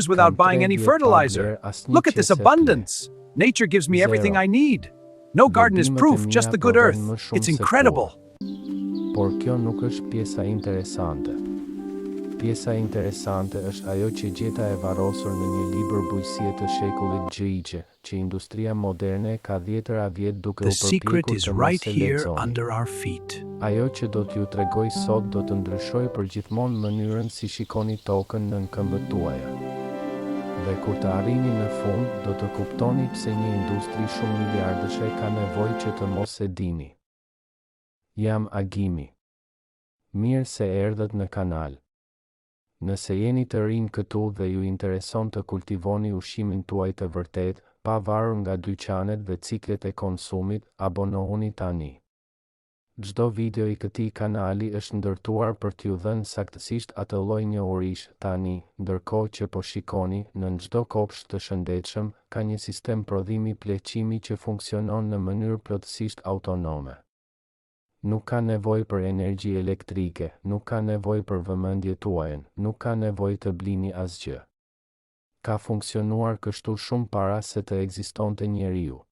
years without buying any fertilizer. Look at this abundance. Nature gives me everything I need. No garden is proof, just the good earth. It's incredible. Por kjo nuk është pjesa interesante. Pjesa interesante është ajo që gjeta e varrosur në një libër bujësie të shekullit gjigje, që industria moderne ka dhjetëra vjet duke u përpjekur të mos e lexoni. Ajo që do t'ju tregoj sot do të ndryshojë përgjithmonë mënyrën si shikoni tokën në këmbët tuaja. Dhe kur të arrini në fund, do të kuptoni pse një industri shumë miliardëshe ka nevojë që të mos e dini. Jam Agimi. Mirë se erdhët në kanal. Nëse jeni të rinj këtu dhe ju intereson të kultivoni ushqimin tuaj të vërtet, pa varur nga dyqanet dhe ciklet e konsumit, abonohuni tani. Çdo video i këtij kanali është ndërtuar për t'ju dhënë saktësisht atë lloj njohurish tani, ndërkohë që po shikoni, në çdo kopsht të shëndetshëm ka një sistem prodhimi pleqimi që funksionon në mënyrë plotësisht autonome. Nuk ka nevojë për energji elektrike, nuk ka nevojë për vëmendje tuajën, nuk ka nevojë të blini asgjë. Ka funksionuar kështu shumë para se të ekzistonte njeriu.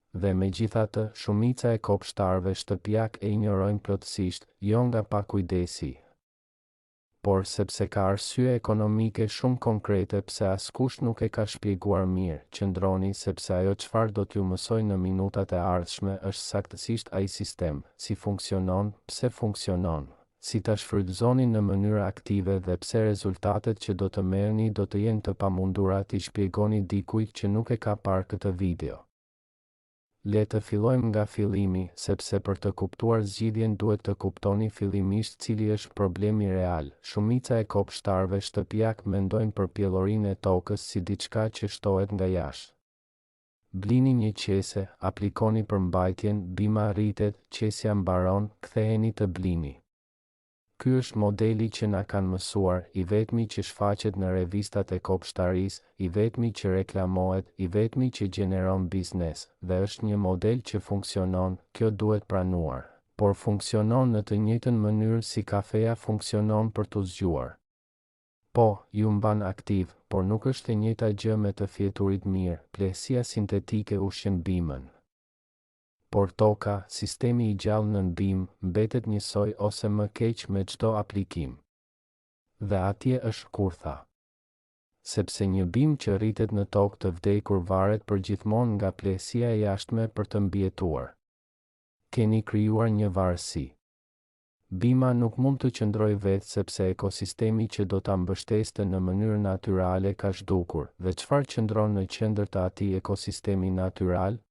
Dhe megjithatë, shumica e kopshtarëve shtëpiak e injorojnë plotësisht, jo nga pakujdesi, por sepse ka arsye ekonomike shumë konkrete pse askush nuk e ka shpjeguar mirë. Qëndroni sepse ajo çfarë do t'ju mësoj në minutat e ardhshme është saktësisht ai sistem, si funksionon, pse funksionon, si ta shfrytëzoni në mënyrë aktive dhe pse rezultatet që do të merrni do të jenë të pamundura t'i shpjegoni dikujt që nuk e ka parë këtë video. Le të fillojmë nga fillimi, sepse për të kuptuar zgjidhjen duhet të kuptoni fillimisht cili është problemi real. Shumica e kopshtarëve shtëpiak mendojnë për pjellorinë e tokës si diçka që shtohet nga jashtë. Blini një qese, aplikoni për mbajtjen, bima rritet, qesja mbaron, ktheheni të blini. Ky është modeli që na kanë mësuar, i vetmi që shfaqet në revistat e kopshtarisë, i vetmi që reklamohet, i vetmi që gjeneron biznes, dhe është një model që funksionon, kjo duhet pranuar, por funksionon në të njëjtën mënyrë si kafeja funksionon për t'u zgjuar. Po, ju mban aktiv, por nuk është e njëjta gjë me të fjeturit mirë, plesia sintetike ushqen bimën. Por toka, sistemi i gjallë nën bimë, mbetet njësoj ose më keq me çdo aplikim. Dhe atje është kurtha. Sepse një bimë që rritet në tokë të vdekur varet përgjithmonë nga plesia e jashtme për të mbijetuar. Keni krijuar një varësi. Bima nuk mund të qëndrojë vetë sepse ekosistemi që do ta mbështeste në mënyrë natyrale ka zhdukur, dhe çfarë qëndron në qendër të atij ekosistemi natyral?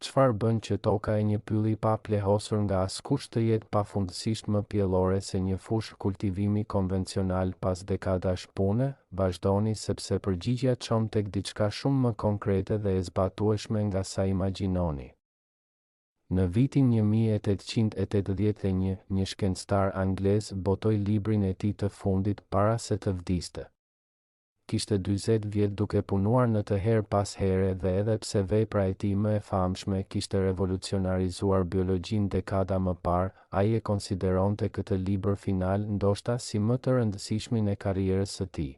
Çfarë bën që toka e një pylli pa plehosur nga askush të jetë pafundësisht më pjellore se një fushë kultivimi konvencional pas dekadash pune? Vazhdoni sepse përgjigjja çon tek diçka shumë më konkrete dhe e zbatueshme nga sa imagjinoni. Në vitin 1881, një shkencëtar anglez botoi librin e tij të fundit para se të vdiste. Kishte 40 vjet duke punuar në të herë pas here dhe edhe pse vepra e tij më e famshme kishte revolucionarizuar biologjinë dekada më parë, ai e konsideronte këtë libër final ndoshta si më të rëndësishmin e karrierës së tij.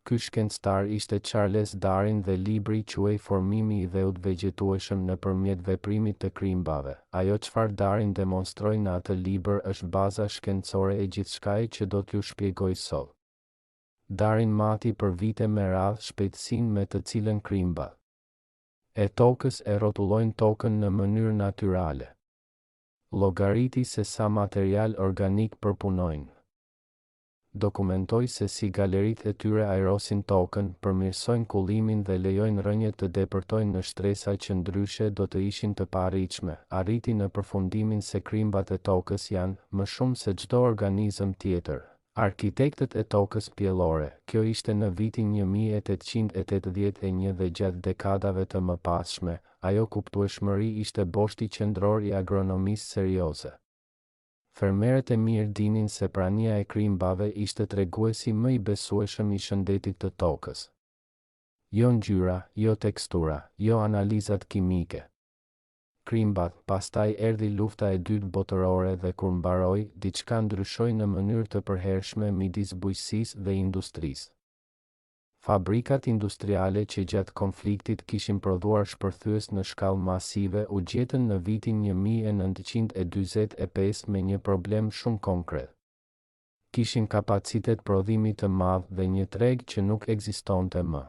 Ky shkencëtar ishte Charles Darwin dhe libri quhej Formimi i dheut vegjetueshëm nëpërmjet veprimit të krimbave. Ajo çfarë Darwin demonstroi në atë libër është baza shkencore e gjithçkaje që do t'ju shpjegoj sot. Darwin mati për vite me radhë shpejtësinë me të cilën krimbat e tokës e rrotullojnë tokën në mënyrë natyrale. Llogariti se sa material organik përpunojnë. Dokumentoi se si galeritë e tyre ajrosin tokën, përmirësojnë kullimin dhe lejojnë rënjet të depërtojnë në shtresa që ndryshe do të ishin të paarritshme. Arriti në përfundimin se krimbat e tokës janë, më shumë se çdo organizëm tjetër, arkitektët e tokës pjellore. Kjo ishte në vitin 1881 dhe gjatë dekadave të mëpasshme, ajo kuptueshmëri ishte boshti qendror i agronomisë serioze. Fermerët e mirë dinin se prania e krimbave ishte treguesi më i besueshëm i shëndetit të tokës. Jo ngjyra, jo tekstura, jo analizat kimike. Krimbat, pastaj erdhi lufta e dytë botërore dhe kur mbaroi, diçka ndryshoi në mënyrë të përhershme midis bujqësisë dhe industrisë. Fabrikat industriale që gjatë konfliktit kishin prodhuar shpërthyes në shkallë masive u gjetën në vitin 1945 me një problem shumë konkret. Kishin kapacitet prodhimi të madh dhe një treg që nuk ekzistonte më.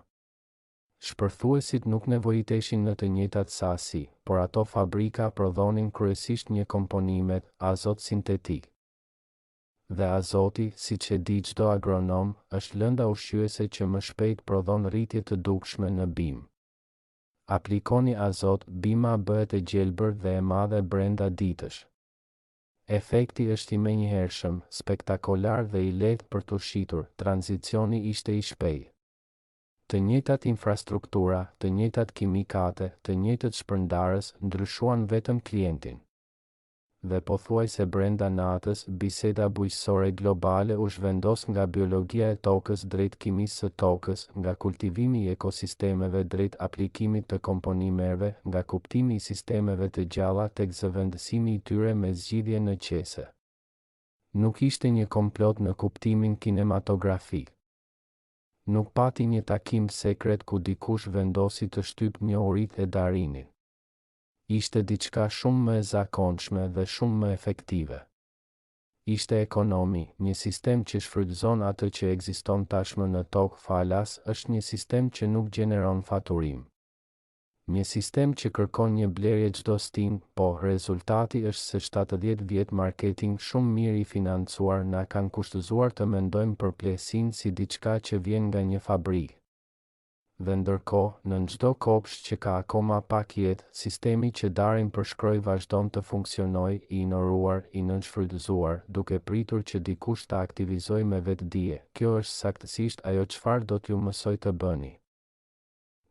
Shpërthuesit nuk nevojiteshin në të njëjtat sasi, por ato fabrika prodhonin kryesisht një komponimet, azot sintetik. Dhe azoti, siç e di çdo agronom, është lënda ushqyese që më shpejt prodhon rritje të dukshme në bimë. Aplikoni azot, bima bëhet e gjelbër dhe e madhe brenda ditësh. Efekti është i menjëhershëm, spektakolar dhe i lehtë për të shitur, tranzicioni ishte i shpejtë. Të njëjtat infrastruktura, të njëjtat kimikate, të njëjtët shpërndarës ndryshuan vetëm klientin. Dhe pothuajse brenda natës, biseda bujqësore globale u zhvendos nga biologjia e tokës drejt kimisë së tokës, nga kultivimi i ekosistemeve drejt aplikimit të komponimerve, nga kuptimi i sistemeve të gjalla tek zëvendësimi i tyre me zgjidhje në qese. Nuk ishte një komplot në kuptimin kinematografik. Nuk pati një takim sekret ku dikush vendosi të shtyp njohurit e Darinit. Ishte diçka shumë më e zakonshme dhe shumë më efektive. Ishte ekonomi, një sistem që shfrytëzon atë që ekziston tashmë në tokë falas, është një sistem që nuk gjeneron faturim. Një sistem që kërkon një blerje çdo stin, po rezultati është se 70 vjet marketing shumë mirë i financuar na kanë kushtëzuar të mendojmë për plesin si diçka që vjen nga një fabrikë. Dhe ndërkohë, në çdo kopsh që ka akoma pak jetë, sistemi që Darin përshkroi vazhdon të funksionojë, i ignoruar, i nënshfrytëzuar, duke pritur që dikush ta aktivizojë me vetdije. Kjo është saktësisht ajo çfarë do t'ju mësoj të bëni.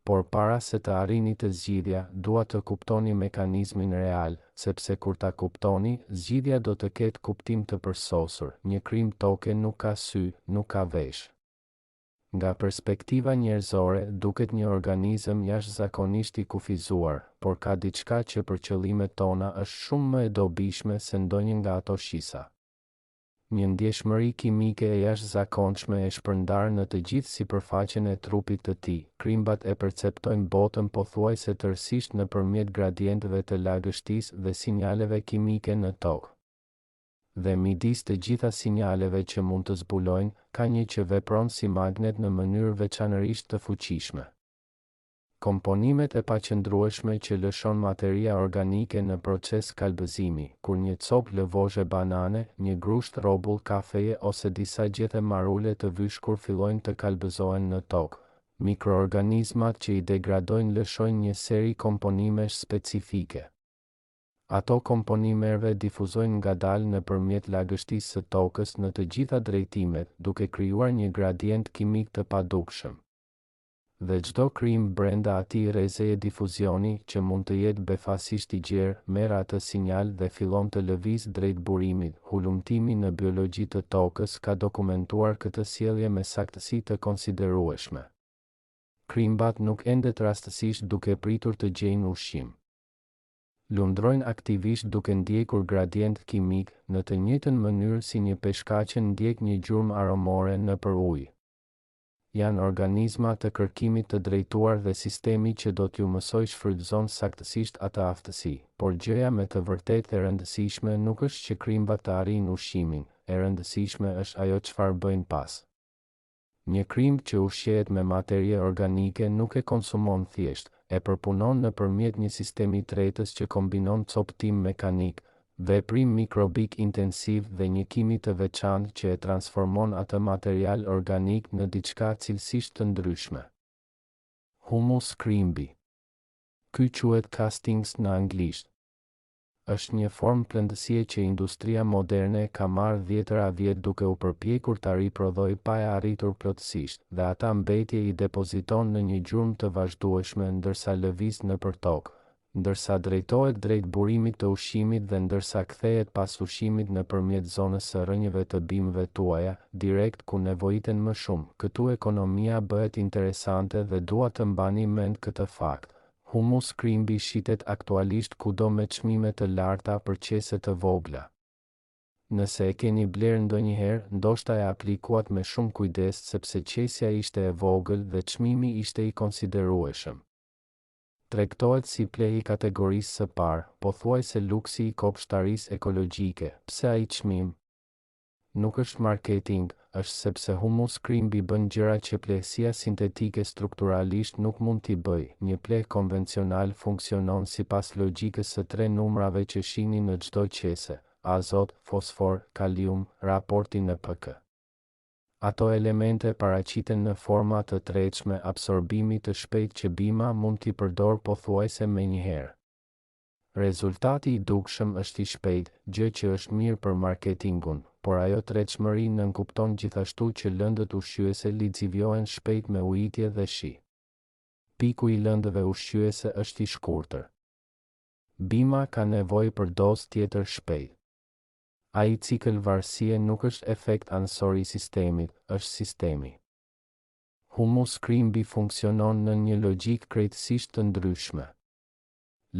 Por para se të arrini të zgjidhja, dua të kuptoni mekanizmin real, sepse kur ta kuptoni, zgjidhja do të ketë kuptim të përsosur. Një krim toke nuk ka sy, nuk ka vesh. Nga perspektiva njerëzore, duket një organizëm jashtëzakonisht i kufizuar, por ka diçka që për qëllimet tona është shumë më e dobishme se ndonjë nga ato shisa. Një ndjeshmëri kimike e jashtëzakonshme e shpërndarë në të gjithë sipërfaqen e trupit të tij. Krimbat e perceptojnë botën pothuajse tërësisht nëpërmjet gradientëve të lagështisë dhe sinjaleve kimike në tokë. Dhe midis të gjitha sinjaleve që mund të zbulojnë, ka një që vepron si magnet në mënyrë veçanërisht të fuqishme. Komponimet e paqëndrueshme që lëshon materia organike në proces kalbëzimi, kur një copë lëvozhe banane, një grusht rrobull kafeje ose disa gjethe marule të vyshkur fillojnë të kalbëzohen në tokë. Mikroorganizmat që i degradojnë lëshojnë një seri komponimesh specifike. Ato komponimerve difuzojnë ngadalë nëpërmjet lagështisë së tokës në të gjitha drejtimet, duke krijuar një gradient kimik të padukshëm. Dhe çdo krim brenda atij rrezeje difuzioni, që mund të jetë befasisht i gjerë, merr atë sinjal dhe fillon të lëviz drejt burimit. Hulumtimi në biologji të tokës ka dokumentuar këtë sjellje me saktësi të konsiderueshme. Krimbat nuk endet rastësisht duke pritur të gjejnë ushqim. Lundrojnë aktivisht duke ndjekur gradient kimik, në të njëjtën mënyrë si një peshkaqe ndjek një gjurmë aromore nëpër ujë. Janë organizma të kërkimit të drejtuar dhe sistemi që do t'ju mësoj shfrytëzon saktësisht atë aftësi, por gjëja me të vërtetë e rëndësishme nuk është që krimbat të arrijnë ushqimin, e rëndësishme është ajo çfarë bëjnë pas. Një krim që ushqehet me materie organike nuk e konsumon thjesht, e përpunon nëpërmjet një sistemi tretës që kombinon coptim mekanik, veprim mikrobik intensiv dhe një kimi të veçantë që e transformon atë material organik në diçka cilësisht të ndryshme. Humus krimbi. Ky quhet castings në anglisht. Është një formë plëndësie që industria moderne ka marrë dhjetëra vjet duke u përpjekur ta riprodhojë pa e arritur plotësisht, dhe ata mbetje i depoziton në një gjurmë të vazhdueshme ndërsa lëviz nëpër tokë, ndërsa drejtohet drejt burimit të ushqimit dhe ndërsa kthehet pas ushqimit nëpërmjet zonës së rrënjëve të bimëve tuaja, direkt ku nevojiten më shumë. Këtu ekonomia bëhet interesante dhe dua të mbani mend këtë fakt. Humus krimbi shitet aktualisht kudo me çmime të larta për qese të vogla. Nëse e keni blerë ndonjëherë, ndoshta e aplikuat me shumë kujdes sepse qesja ishte e vogël dhe çmimi ishte i konsiderueshëm. Tregtohet si ple i kategorisë së parë, pothuajse luksi i kopshtarisë ekologjike. Pse ai çmim? Nuk është marketing, është sepse humus krimbi bën gjëra që plesia sintetike strukturalisht nuk mund t'i bëj. Një ple konvencional funksionon sipas logjikës së 3 numrave që shihni në çdo qese: azot, fosfor, kalium, raporti NPK. Ato elemente paraqiten në forma të tretshme absorbimi të shpejtë që bima mund t'i përdor pothuajse menjëherë. Rezultati i dukshëm është i shpejtë, gjë që është mirë për marketingun, por ajo tretshmëri nënkupton gjithashtu që lëndët ushqyese lixivijohen shpejt me ujitje dhe shi. Piku i lëndëve ushqyese është i shkurtër. Bima ka nevojë për dozë tjetër shpejt. Ai cikël varësie nuk është efekt anësor i sistemit, është sistemi. Humus krimbi funksionon në një logjikë krejtësisht të ndryshme.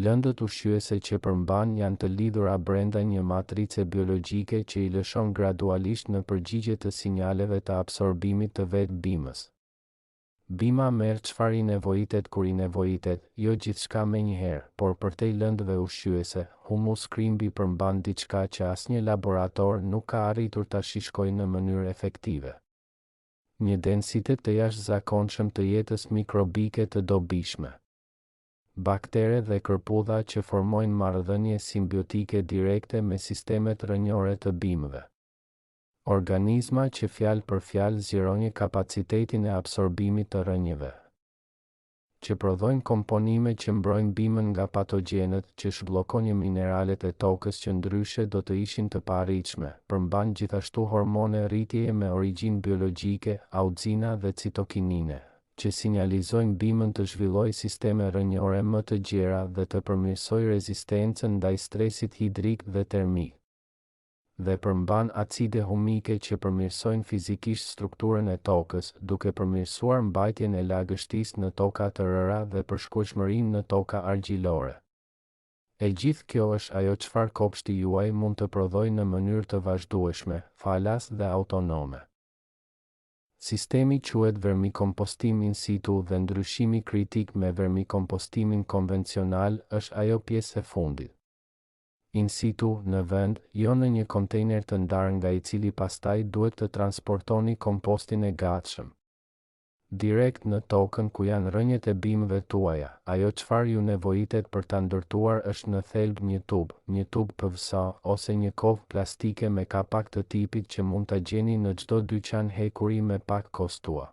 Lëndët ushqyese që përmban janë të lidhura brenda një matrice biologjike që i lëshon gradualisht në përgjigje të sinjaleve të absorbimit të vetë bimës. Bima merr çfarë i nevojitet kur i nevojitet, jo gjithçka menjëherë, por përtej lëndëve ushqyese, humus krimbi përmban diçka që asnjë laborator nuk ka arritur ta shishkojë në mënyrë efektive. Një densitet të jashtëzakonshëm të jetës mikrobike të dobishme. Baktere dhe kërpudha që formojnë marrëdhënie simbiotike direkte me sistemet rënjore të bimëve. Organizma që fjalë për fjalë zgjerojnë kapacitetin e absorbimit të rënjeve. Që prodhojnë komponime që mbrojnë bimën nga patogjenët, që shbllokojnë mineralet e tokës që ndryshe do të ishin të paarritshme, përmban gjithashtu hormone rritjeje me origjinë biologjike, auxina dhe citokinine, që sinjalizojnë bimën të zhvillojë sisteme rënjore më të gjera dhe të përmirësojë rezistencën ndaj stresit hidrik dhe termik. Dhe përmban acide humike që përmirësojnë fizikisht strukturën e tokës, duke përmirësuar mbajtjen e lagështisë në toka të rëra dhe përshkueshmërinë në toka argjilore. E gjithë kjo është ajo çfarë kopshti juaj mund të prodhojë në mënyrë të vazhdueshme, falas dhe autonome. Sistemi quhet vermikompostim in situ dhe ndryshimi kritik me vermikompostimin konvencional është ajo pjesë e fundit. In situ, në vend, jo në një kontejner të ndarë nga i cili pastaj duhet të transportoni kompostin e gatshëm. Direkt në tokën ku janë rënjet e bimëve tuaja, ajo çfarë ju nevojitet për ta ndërtuar është në thelb një tub PVC ose një kovë plastike me kapak të tipit që mund ta gjeni në çdo dyqan hekuri me pak kostua.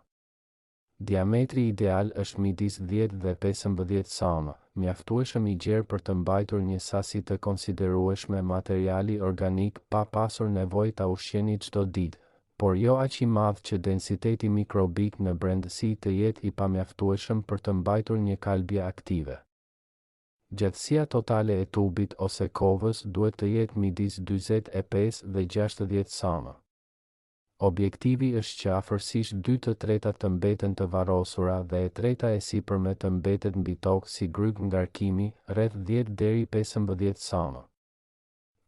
Diametri ideal është midis 10 dhe 15 cm, mjaftueshëm i gjerë për të mbajtur një sasi të konsiderueshme materiali organik pa pasur nevojë ta ushqeni çdo ditë, por jo aq i madh që densiteti mikrobik në brendësi të jetë i pamjaftueshëm për të mbajtur një kalbje aktive. Gjatësia totale e tubit ose kovës duhet të jetë midis 45 dhe 60 cm. Objektivi është që afërsisht 2/3 të mbeten të varrosura dhe e treta e sipërme të mbetet mbi tokë si gryk ngarkimi, rreth 10 deri 15 cm.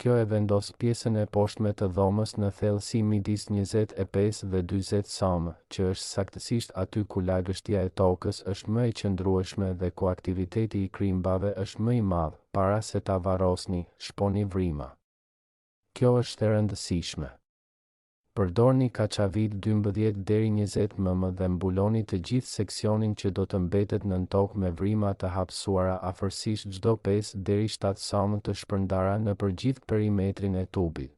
Kjo e vendos pjesën e poshtme të dhomës në thellësi midis 25 dhe 40 cm, që është saktësisht aty ku lagështia e tokës është më e qëndrueshme dhe ku aktiviteti i krimbave është më i madh, para se ta varrosni, shponi vrima. Kjo është e rëndësishme. Përdorni kaçavit 12 deri 20 mm dhe mbuloni të gjithë seksionin që do të mbetet nën tokë me vrima të hapësuara afërsisht çdo 5 deri 7 cm të shpërndara nëpër gjithë perimetrin e tubit.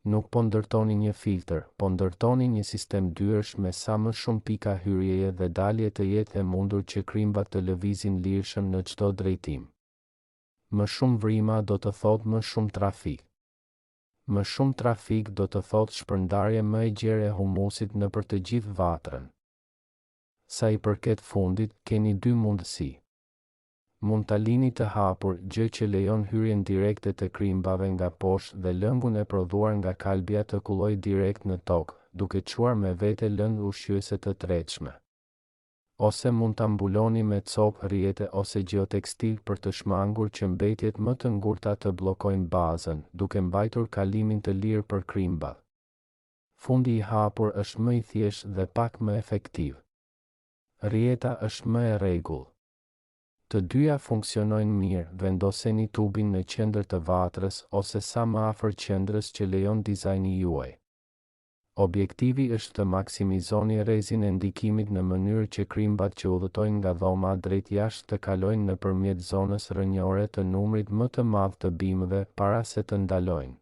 Nuk po ndërtoni një filtr, po ndërtoni një sistem dyersh me sa më shumë pika hyrjeje dhe dalje të jetë e mundur që krimbat të lëvizin lirshëm në çdo drejtim. Më shumë vrima do të thotë më shumë trafik. Më shumë trafik do të thotë shpërndarje më e gjerë e humusit nëpër të gjithë vatrën. Sa i përket fundit, keni dy mundësi. Mund ta lini të hapur, gjë që lejon hyrjen direkte të krimbave nga poshtë dhe lëngun e prodhuar nga kalbja të kullojë direkt në tokë, duke çuar me vete lëndë ushqyese të tretshme. ose mund ta mbuloni me copë, rrjete ose geotekstil për të shmangur që mbetjet më të ngurta të bllokojnë bazën, duke mbajtur kalimin të lirë për krimbat. Fundi i hapur është më i thjeshtë dhe pak më efektiv. Rrjeta është më e rregull. Të dyja funksionojnë mirë, vendoseni tubin në qendër të vatrës ose sa më afër qendrës që lejon dizajni juaj. Objektivi është të maksimizoni rrezin e ndikimit në mënyrë që krimbat që udhëtojnë nga dhoma drejt jashtë të kalojnë nëpërmjet zonës rrënjore të numrit më të madh të bimëve para se të ndalojnë.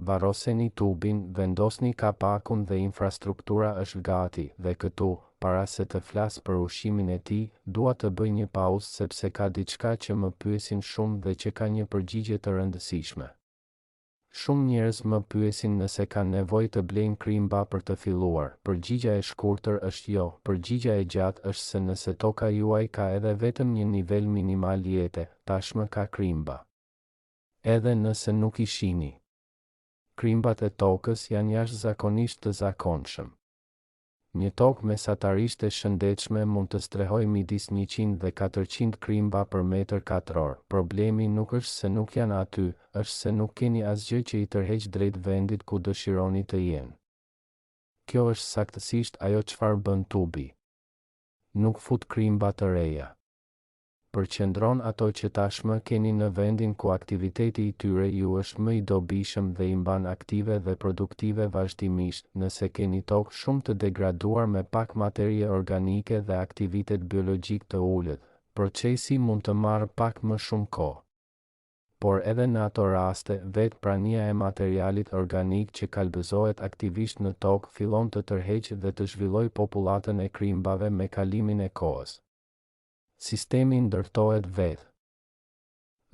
Varroseni tubin, vendosni kapakun dhe infrastruktura është gati, dhe këtu, para se të flas për ushimin e tij, dua të bëj një pauzë sepse ka diçka që më pyesin shumë dhe që ka një përgjigje të rëndësishme. Shumë njerëz më pyesin nëse kanë nevojë të blejnë krimba për të filluar. Përgjigjja e shkurtër është jo. Përgjigjja e gjatë është se nëse toka juaj ka edhe vetëm një nivel minimal jete, tashmë ka krimba. Edhe nëse nuk i shihni. Krimbat e tokës janë jashtëzakonisht të zakonshëm. Një tokë mesatarisht e shëndetshme mund të strehojë midis 100 dhe 400 krimba për metër katror. Problemi nuk është se nuk janë aty, është se nuk keni asgjë që i tërheq drejt vendit ku dëshironi të jenë. Kjo është saktësisht ajo çfarë bën tubi. Nuk fut krimba të reja. Përqendron ato që tashmë keni në vendin ku aktiviteti i tyre ju është më i dobishëm dhe i mban aktive dhe produktive vazhdimisht. Nëse keni tokë shumë të degraduar me pak materie organike dhe aktivitet biologjik të ulët, procesi mund të marrë pak më shumë kohë. Por edhe në ato raste, vetë prania e materialit organik që kalbëzohet aktivisht në tokë fillon të tërheqë dhe të zhvillojë popullatën e krimbave me kalimin e kohës. Sistemi ndërtohet vetë.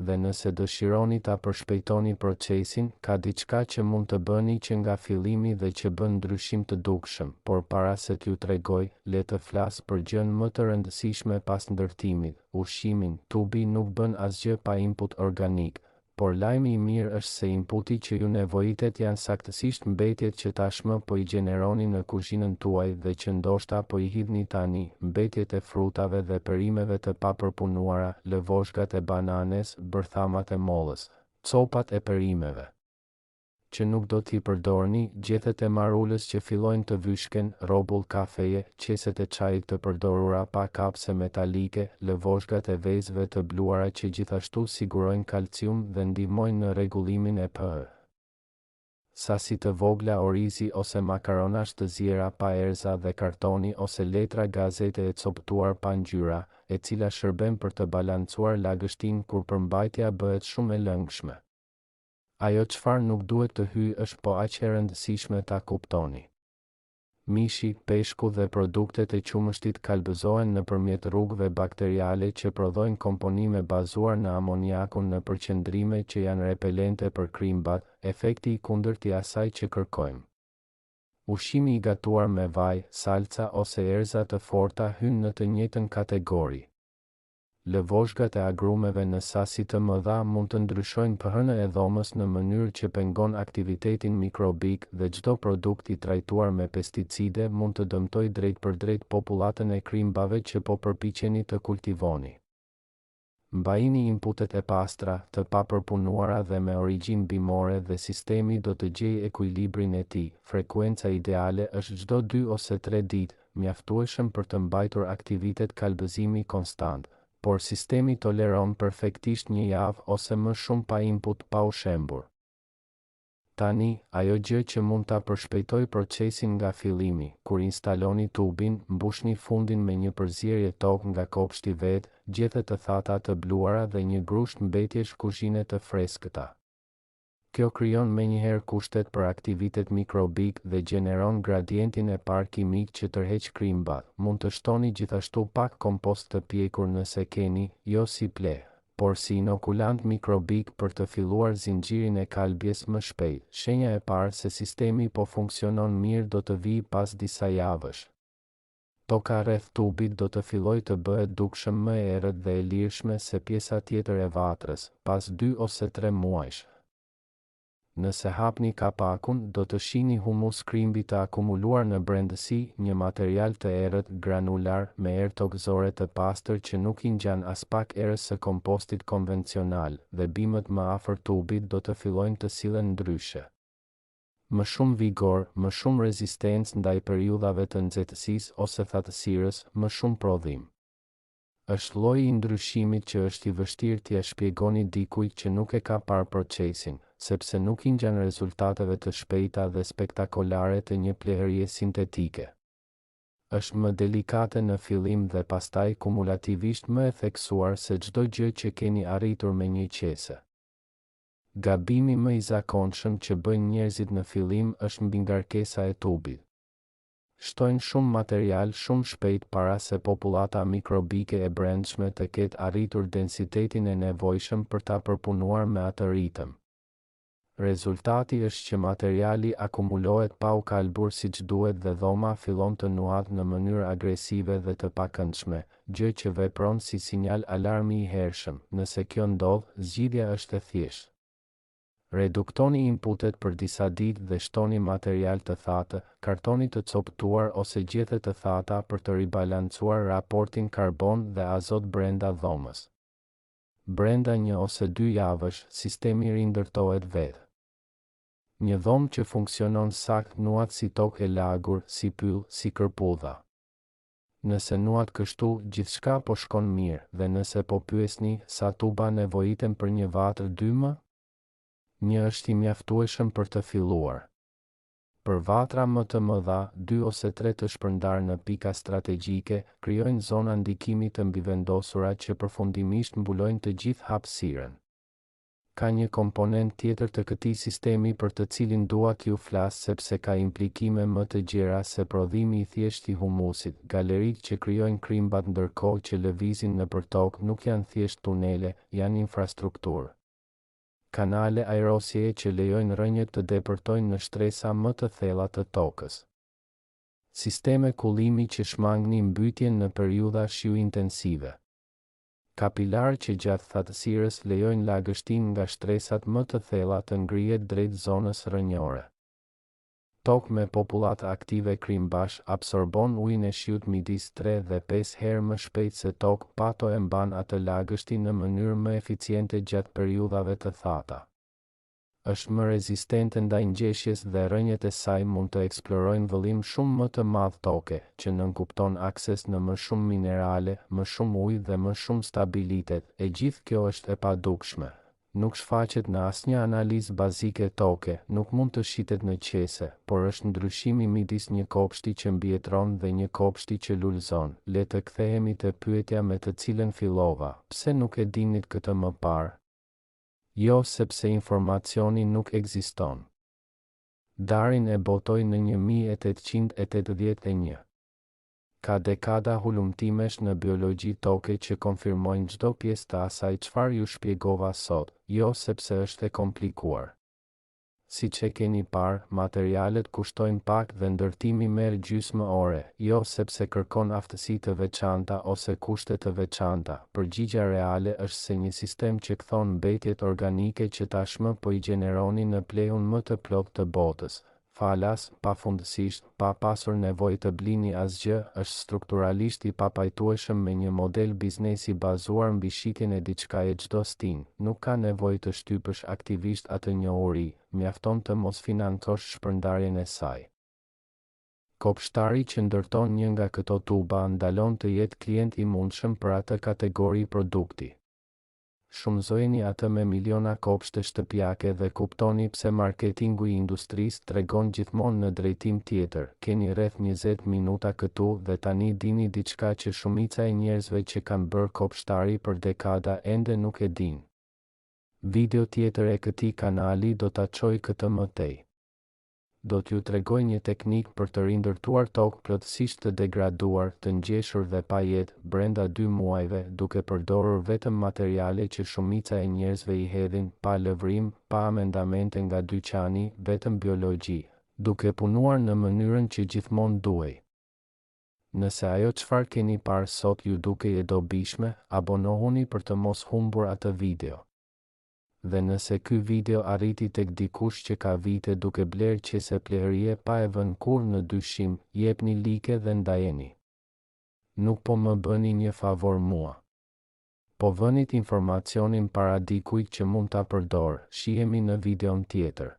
Dhe nëse dëshironi ta përshpejtoni procesin, ka diçka që mund të bëni që nga fillimi dhe që bën ndryshim të dukshëm, por para se t'ju tregoj, le të flas për gjën më të rëndësishme pas ndërtimit, ushimin. Tubi nuk bën asgjë pa input organik, por lajmi i mirë është se inputi që ju nevojitet janë saktësisht mbetjet që tashmë po i gjeneroni në kuzhinën tuaj dhe që ndoshta po i hidhni tani, mbetjet e frutave dhe perimeve të papërpunuara, lëvoshgat e bananes, bërthamat e mollës, copat e perimeve që nuk do t'i përdorni, gjethet e marulës që fillojnë të vyshken, rrobull kafeje, qeset e çajit të përdorura pa kapse metalike, lëvoshgat e vezëve të bluara që gjithashtu sigurojnë kalcium dhe ndihmojnë në rregullimin e pH. Sasi të vogla orizi ose makaronash të ziera pa erza dhe kartoni ose letra gazete e coptuar pa ngjyra, e cila shërben për të balancuar lagështinë kur përmbajtja bëhet shumë e lëngshme. Ajo çfarë nuk duhet të hyjë është po aq e rëndësishme ta kuptoni. Mishi, peshku dhe produktet e qumështit kalbëzohen nëpërmjet rrugëve bakteriale që prodhojnë komponime bazuar në amoniakun në përqendrime që janë repelente për krimbat, efekti i kundërt i asaj që kërkojmë. Ushqimi i gatuar me vaj, salca ose erza të forta hyn në të njëjtën kategori. Lëvoshgat e agrumeve në sasi të mëdha mund të ndryshojnë pH-n e dhomës në mënyrë që pengon aktivitetin mikrobik dhe çdo produkt i trajtuar me pesticide mund të dëmtojë drejt për drejt popullatën e krimbave që po përpiqeni të kultivoni. Mbajini inputet e pastra, të papërpunuara dhe me origjinë bimore dhe sistemi do të gjejë ekuilibrin e tij. Frekuenca ideale është çdo 2 ose 3 ditë, mjaftueshëm për të mbajtur aktivitet kalbëzimi konstant. Por sistemi toleron perfektisht një javë ose më shumë pa input pa u shembur. Tani, ajo gjë që mund ta përshpejtoj procesin nga fillimi, kur instaloni tubin, mbushni fundin me një përzierje tokë nga kopshti vet, gjethet të thata të bluara dhe një grusht mbetjesh kuzhine të freskëta. Kjo krijon menjëherë kushtet për aktivitet mikrobik dhe gjeneron gradientin e parë kimik që tërheq krimbat. Mund të shtoni gjithashtu pak kompost të pjekur nëse keni, jo si pleh, por si inokulant mikrobik për të filluar zinxhirin e kalbjes më shpejt. Shenja e parë se sistemi po funksionon mirë do të vijë pas disa javësh. Toka rreth tubit do të fillojë të bëhet dukshëm më e errët dhe e lirshme se pjesa tjetër e vatrës, pas 2 ose 3 muajsh. Nëse hapni kapakun, do të shihni humus krimbi të akumuluar në brendësi, një material të errët granular me erë toksore të pastër që nuk i ngjan as pak erës së kompostit konvencional, dhe bimët më afër tubit do të fillojnë të sillen ndryshe. Më shumë vigor, më shumë rezistencë ndaj periudhave të nxehtësisë ose thatësirës, më shumë prodhim. Është lloji i ndryshimit që është i vështirë t'ia shpjegoni dikujt që nuk e ka parë procesin, sepse nuk i ngjan rezultateve të shpejta dhe spektakolare të një pleherie sintetike. Është më delikate në fillim dhe pastaj kumulativisht më e theksuar se çdo gjë që keni arritur me një qese. Gabimi më i zakonshëm që bëjnë njerëzit në fillim është mbi ngarkesa e tubit. Shtojnë shumë material shumë shpejt para se popullata mikrobike e brendshme të ketë arritur densitetin e nevojshëm për ta përpunuar me atë ritëm. Rezultati është që materiali akumulohet pa u kalbur siç duhet dhe dhoma fillon të nuhat në mënyrë agresive dhe të pakëndshme, gjë që vepron si sinjal alarmi i hershëm. Nëse kjo ndodh, zgjidhja është e thjeshtë. Reduktoni inputet për disa ditë dhe shtoni material të thatë, kartoni të coptuar ose gjethe të thata për të ribalancuar raportin karbon dhe azot brenda dhomës. Brenda 1 ose 2 javësh, sistemi rindërtohet vetë. Një dhomë që funksionon sakt nuhat si tokë e lagur, si pyll, si kërpudha. Nëse nuhat kështu, gjithçka po shkon mirë, dhe nëse po pyesni sa tuba nevojiten për një vatër 2m? Një është i mjaftueshëm për të filluar. Për vatra më të mëdha, 2 ose 3 të shpërndar në pika strategjike, krijojnë zona ndikimi të mbivendosura që përfundimisht mbulojnë të gjithë hapësirën. Ka një komponent tjetër të këtij sistemi për të cilin dua t'ju flas sepse ka implikime më të gjera se prodhimi i thjeshtë i humusit. Galeritë që krijojnë krimbat ndërkohë që lëvizin nëpër tokë nuk janë thjesht tunele, janë infrastrukturë. Kanale aerosjeje që lejojnë rënjët të depërtojnë në shtresa më të thella të tokës. Sisteme kullimi që shmangnin mbytjen në periudha shiu intensive. Kapilar që gjatë thatësirës lejojnë lagështinë nga shtresat më të thella të ngrihet drejt zonës rënjore. Tokë me popullat aktive krimbash absorbon ujin e shiut midis 3 dhe 5 herë më shpejt se tokë, pato e mban atë lagështi në mënyrë më eficiente gjatë periudhave të thata. Është më rezistente ndaj ngjeshjes dhe rënjet e saj mund të eksplorojnë vëllim shumë më të madh toke, që nënkupton akses në më shumë minerale, më shumë ujë dhe më shumë stabilitet. E gjithë kjo është e padukshme. Nuk shfaqet në asnjë analizë bazike toke, nuk mund të shitet në qese, por është ndryshimi midis një kopshti që mbijetron dhe një kopshti që lulëzon. Le të kthehemi te pyetja me të cilën fillova: pse nuk e dinit këtë më parë? Jo, sepse informacioni nuk ekziston. Darwin e botoi në 1881. Ka dekada hulumtimesh në biologji toke që konfirmojnë çdo pjesë të asaj çfarë ju shpjegova sot, jo sepse është e komplikuar. Siç e keni parë, materialet kushtojnë pak dhe ndërtimi merr gjysmë ore, jo sepse kërkon aftësi të veçanta ose kushte të veçanta. Përgjigjja reale është se një sistem që kthon mbetjet organike që tashmë po i gjeneroni në plehun më të plotë të botës. Falas, pafundësisht, pa pasur nevojë të blini asgjë, është strukturalisht i papajtueshëm me një model biznesi bazuar mbi shitjen e diçkaje çdo stin. Nuk ka nevojë të shtypësh aktivisht atë njohuri, mjafton të mos financosh shpërndarjen e saj. Kopshtari që ndërton një nga këto tuba ndalon të jetë klient i mundshëm për atë kategori produkti. Shumëzojeni atë me miliona kopshte shtëpiake dhe kuptoni pse marketingu i industrisë tregon gjithmonë në drejtim tjetër. Keni rreth 20 minuta këtu dhe tani dini diçka që shumica e njerëzve që kanë bërë kopshtari për dekada ende nuk e din. Video tjetër e këtij kanali do ta çojë këtë më tej. Do t'ju tregoj një teknikë për të rindërtuar tokë plotësisht të degraduar, të ngjeshur dhe pa jetë, brenda 2 muajve, duke përdorur vetëm materiale që shumica e njerëzve i hedhin, pa lëvrim, pa amendamente nga dyqani, vetëm biologji, duke punuar në mënyrën që gjithmonë duhej. Nëse ajo çfarë keni parë sot ju dukej e dobishme, abonohuni për të mos humbur atë video. Dhe nëse ky video arriti tek dikush që ka vite duke bler qese plehrije pa e vënë kur në dyshim, jepni like dhe ndajeni. Nuk po më bëni një favor mua. Po vënit informacionin para dikujt që mund ta përdor, shihemi në videon tjetër.